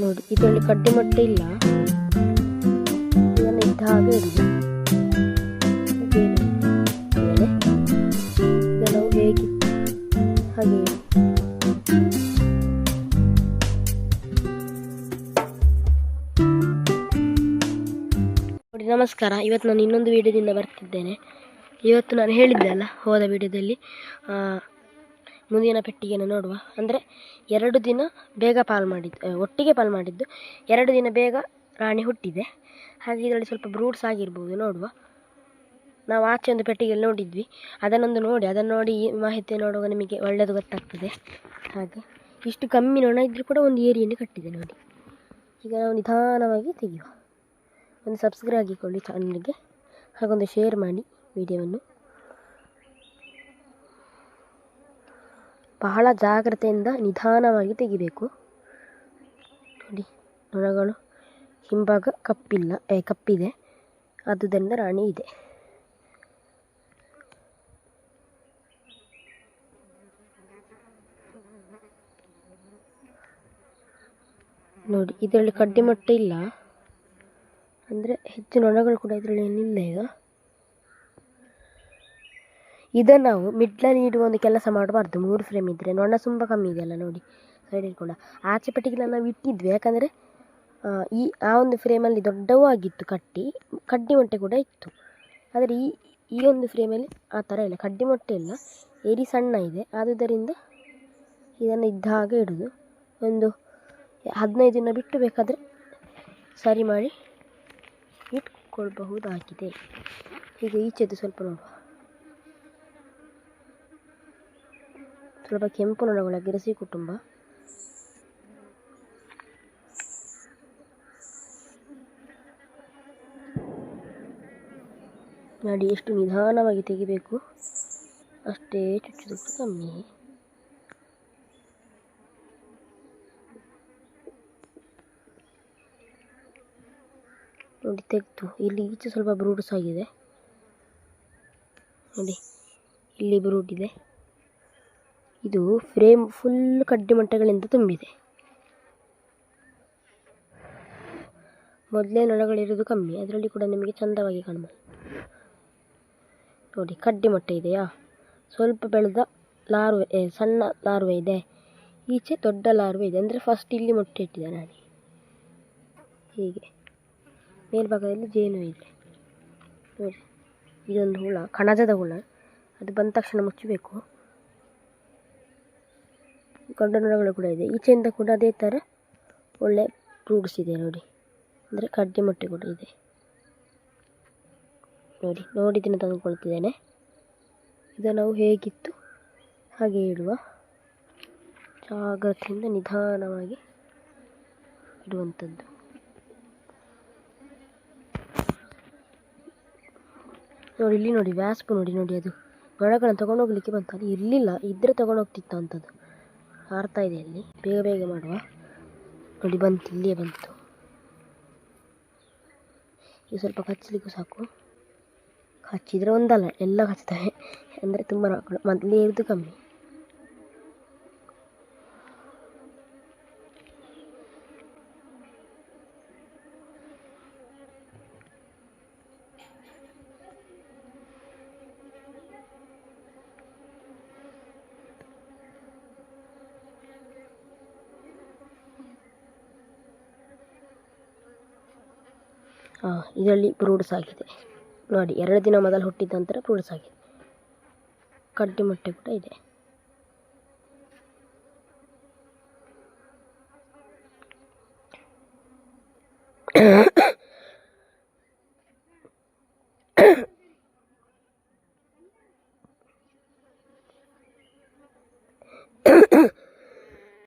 ನೋಡಿ, ಇದರಲ್ಲಿ ಕಡ್ಡಿ ಮೊಟ್ಟೆ ಇಲ್ಲ. ಇದನ್ನು ಇದ್ದ ಹಾಗೆ ಇಡುದು. ಇದೆಲ್ಲವೂ ಹೇಗಿತ್ತು ಹಾಗೆ ನೋಡಿ. ನಮಸ್ಕಾರ. ಇವತ್ತು ನಾನು ಇನ್ನೊಂದು ವಿಡಿಯೋದಿಂದ ಬರ್ತಿದ್ದೇನೆ. ಇವತ್ತು ನಾನು ಹೇಳಿದ್ದೆ ಅಲ್ಲ ಹೋದ ವಿಡಿಯೋದಲ್ಲಿ, ಮುಂದಿನ ಪೆಟ್ಟಿಗೆನ ನೋಡುವ. ಅಂದರೆ 2 ದಿನ ಬೇಗ ಒಟ್ಟಿಗೆ ಪಾಲು ಮಾಡಿದ್ದು 2 ದಿನ ಬೇಗ ರಾಣಿ ಹುಟ್ಟಿದೆ. ಹಾಗೆ ಇದರಲ್ಲಿ ಸ್ವಲ್ಪ ಬ್ರೂಡ್ಸ್ ಆಗಿರ್ಬೋದು, ನೋಡುವ. ನಾವು ಆಚೆ ಒಂದು ಪೆಟ್ಟಿಗೆಯಲ್ಲಿ ನೋಡಿದ್ವಿ, ಅದನ್ನು ನೋಡಿ ಈ ಮಾಹಿತಿ ನೋಡುವಾಗ ನಿಮಗೆ ಒಳ್ಳೆಯದು ಗೊತ್ತಾಗ್ತದೆ. ಹಾಗೆ ಇಷ್ಟು ಕಮ್ಮಿ ನೊಣ ಇದ್ದರೂ ಕೂಡ ಒಂದು ಏರಿಯನ್ನು ಕಟ್ಟಿದೆ ನೋಡಿ. ಈಗ ನಾವು ನಿಧಾನವಾಗಿ ತೆಗೆಯುವ. ಒಂದು ಸಬ್ಸ್ಕ್ರೈಬ್ ಆಗಿಕೊಳ್ಳಿ ಚಾನಲ್ಗೆ, ಹಾಗೊಂದು ಶೇರ್ ಮಾಡಿ ವಿಡಿಯೋವನ್ನು. ಬಹಳ ಜಾಗ್ರತೆಯಿಂದ ನಿಧಾನವಾಗಿ ತೆಗಿಬೇಕು ನೋಡಿ. ನೊಣಗಳು ಹಿಂಭಾಗ ಕಪ್ಪಿದೆ, ಆದುದರಿಂದ ರಾಣಿ ಇದೆ. ನೋಡಿ, ಇದರಲ್ಲಿ ಕಡ್ಡಿ ಮೊಟ್ಟೆ ಇಲ್ಲ, ಅಂದರೆ ಹೆಚ್ಚು ನೊಣಗಳು ಕೂಡ ಇದರಲ್ಲಿ ಏನಿಲ್ಲ. ಇದನ್ನು ನಾವು ಮಿಡ್ಲಲ್ಲಿ ಇಡುವ ಒಂದು ಕೆಲಸ ಮಾಡಬಾರ್ದು. 3 ಫ್ರೇಮ್ ಇದ್ದರೆ ನೊಣ ತುಂಬ ಕಮ್ಮಿ ಇದೆಯಲ್ಲ ನೋಡಿ, ಸೈಡಲ್ಲಿ ಕೂಡ. ಆಚೆ ಪೆಟ್ಟಿಗೆಲ್ಲ ನಾವು ಇಟ್ಟಿದ್ವಿ, ಯಾಕಂದರೆ ಆ ಒಂದು ಫ್ರೇಮಲ್ಲಿ ದೊಡ್ಡವೂ ಆಗಿತ್ತು ಕಡ್ಡಿ ಮೊಟ್ಟೆ ಕೂಡ ಇತ್ತು. ಆದರೆ ಈ ಒಂದು ಫ್ರೇಮಲ್ಲಿ ಆ ಥರ ಇಲ್ಲ, ಕಡ್ಡಿ ಮೊಟ್ಟೆ ಇಲ್ಲ, ಏರಿ ಸಣ್ಣ ಇದೆ. ಆದುದರಿಂದ ಇದನ್ನು ಇದ್ದ ಹಾಗೆ ಇಡೋದು. ಒಂದು 15 ದಿನ ಬಿಟ್ಟು ಬೇಕಾದರೆ ಸರಿ ಮಾಡಿ ಇಟ್ಕೊಳ್ಬಹುದಾಗಿದೆ. ಈಗ ಈಚೆದು ಸ್ವಲ್ಪ ನೋಡುವ. ಸ್ವಲ್ಪ ಕೆಂಪು ನೊಣಗಳ ಗಿರಸಿ ಕುಟುಂಬ. ನೋಡಿ, ಎಷ್ಟು ನಿಧಾನವಾಗಿ ತೆಗಿಬೇಕು, ಅಷ್ಟೇ ಚುಚ್ಚುದಕ್ಕೂ ಕಮ್ಮಿ. ನೋಡಿ, ತೆಗೆದು ಇಲ್ಲಿ ಈಚೆ ಸ್ವಲ್ಪ ಬ್ರೂಡ್ಸ್ ಆಗಿದೆ ನೋಡಿ, ಇಲ್ಲಿ ಬ್ರೂಡ್ ಇದೆ. ಇದು ಫ್ರೇಮ್ ಫುಲ್ ಕಡ್ಡಿ ಮೊಟ್ಟೆಗಳಿಂದ ತುಂಬಿದೆ. ಮೊದಲೇ ನೊಣಗಳಿರೋದು ಕಮ್ಮಿ, ಅದರಲ್ಲಿ ಕೂಡ ನಿಮಗೆ ಚಂದವಾಗಿ ಕಾಣಬಹುದು ನೋಡಿ. ಕಡ್ಡಿ ಮೊಟ್ಟೆ ಇದೆಯಾ, ಸ್ವಲ್ಪ ಬೆಳೆದ ಲಾರ್ವೆ, ಸಣ್ಣ ಲಾರ್ವೆ ಇದೆ, ಈಚೆ ದೊಡ್ಡ ಲಾರ್ವೆ ಇದೆ. ಅಂದರೆ ಫಸ್ಟ್ ಇಲ್ಲಿ ಮೊಟ್ಟೆ ಇಟ್ಟಿದೆ ನಾನು. ಹೀಗೆ ಮೇಲ್ಭಾಗದಲ್ಲಿ ಜೇನು ಇದೆ ನೋಡಿ. ಇದೊಂದು ಹುಳ, ಕಣಜದ ಹುಳ, ಅದು ಬಂದ ತಕ್ಷಣ ಮುಚ್ಚಬೇಕು. ಗಂಡು ನೊಣಗಳು ಕೂಡ ಇದೆ. ಈಚೆಯಿಂದ ಕೂಡ ಅದೇ ಥರ ಒಳ್ಳೆ ಫ್ರೂಟ್ಸ್ ಇದೆ ನೋಡಿ, ಅಂದರೆ ಕಡ್ಡಿ ಮೊಟ್ಟೆ ಕೂಡ ಇದೆ ನೋಡಿ ಇದನ್ನು ತಂದುಕೊಳ್ತಿದ್ದೇನೆ. ಇದನ್ನು ನಾವು ಹೇಗಿತ್ತು ಹಾಗೆ ಇಡುವ. ಜಾಗ್ರತೆಯಿಂದ ನಿಧಾನವಾಗಿ ಇಡುವಂಥದ್ದು. ನೋಡಿ, ಇಲ್ಲಿ ನೋಡಿ ವ್ಯಾಸ್ಪು ನೋಡಿ ಅದು ನೊಣಗಳನ್ನು ತೊಗೊಂಡೋಗ್ಲಿಕ್ಕೆ ಬಂತು. ಅದು ಇರಲಿಲ್ಲ, ಇದ್ದರೆ ತೊಗೊಂಡೋಗ್ತಿತ್ತು ಅಂಥದ್ದು. ಹಾರ್ತಾ ಇದೆ ಅಲ್ಲಿ. ಬೇಗ ಮಾಡುವ ನೋಡಿ. ಬಂತು, ಇಲ್ಲಿಯೇ ಬಂತು. ಈಗ ಸ್ವಲ್ಪ ಕಚ್ಚಲಿಕ್ಕೂ ಸಾಕು. ಕಚ್ಚಿದರೆ ಒಂದಲ್ಲ, ಎಲ್ಲ ಕಚ್ತವೆ. ಅಂದರೆ ತುಂಬ ನೊಣಗಳು, ಮೊದಲೇ ಇರೋದು ಕಮ್ಮಿ. ಇದರಲ್ಲಿ ಬ್ರೂಡ್ಸ್ ಆಗಿದೆ ನೋಡಿ. 2 ದಿನ ಮೊದಲು ಹುಟ್ಟಿದ ನಂತರ ಬ್ರೂಡ್ಸ್ ಆಗಿದೆ. ಕಡ್ಡಿ ಮೊಟ್ಟೆ ಕೂಡ ಇದೆ.